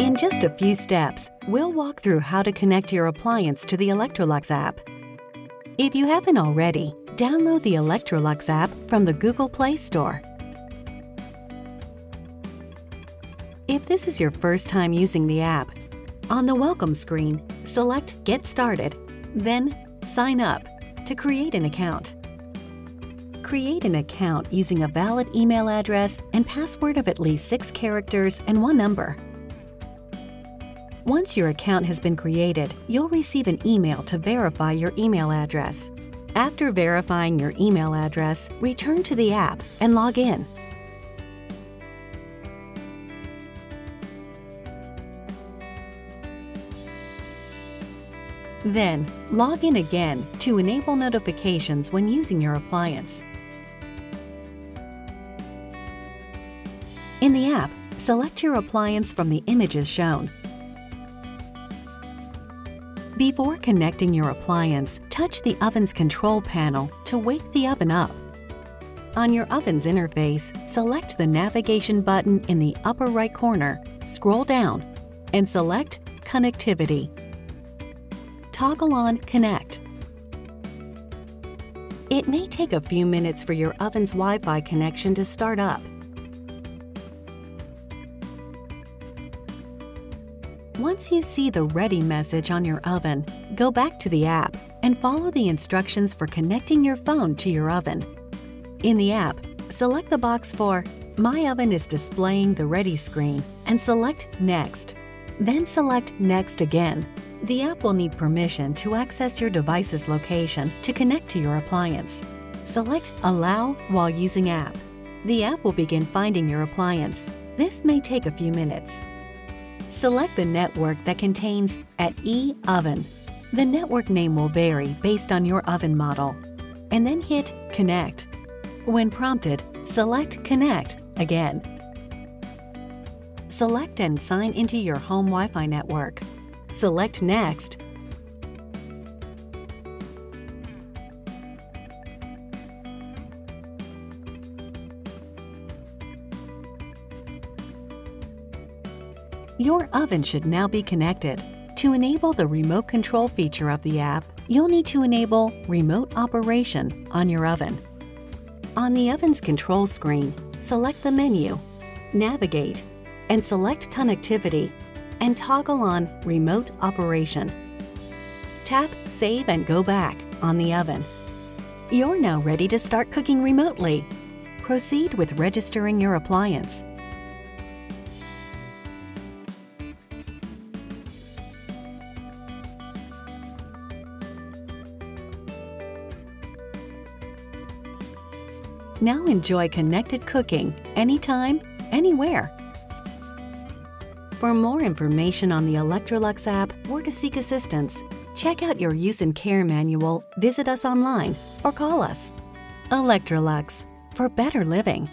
In just a few steps, we'll walk through how to connect your appliance to the Electrolux app. If you haven't already, download the Electrolux app from the Google Play Store. If this is your first time using the app, on the Welcome screen, select Get Started, then Sign Up to create an account. Create an account using a valid email address and password of at least 6 characters and 1 number. Once your account has been created, you'll receive an email to verify your email address. After verifying your email address, return to the app and log in. Then, log in again to enable notifications when using your appliance. In the app, select your appliance from the images shown. Before connecting your appliance, touch the oven's control panel to wake the oven up. On your oven's interface, select the navigation button in the upper right corner, scroll down, and select Connectivity. Toggle on Connect. It may take a few minutes for your oven's Wi-Fi connection to start up. Once you see the Ready message on your oven, go back to the app and follow the instructions for connecting your phone to your oven. In the app, select the box for My Oven is displaying the Ready screen and select Next. Then select Next again. The app will need permission to access your device's location to connect to your appliance. Select Allow while using app. The app will begin finding your appliance. This may take a few minutes. Select the network that contains at eOven. The network name will vary based on your oven model. And then hit Connect. When prompted, select Connect again. Select and sign into your home Wi-Fi network. Select Next. Your oven should now be connected. To enable the remote control feature of the app, you'll need to enable Remote Operation on your oven. On the oven's control screen, select the menu, Navigate, and select Connectivity, and toggle on Remote Operation. Tap Save and Go Back on the oven. You're now ready to start cooking remotely. Proceed with registering your appliance. Now enjoy connected cooking anytime, anywhere. For more information on the Electrolux app or to seek assistance, check out your use and care manual, visit us online, or call us. Electrolux, for better living.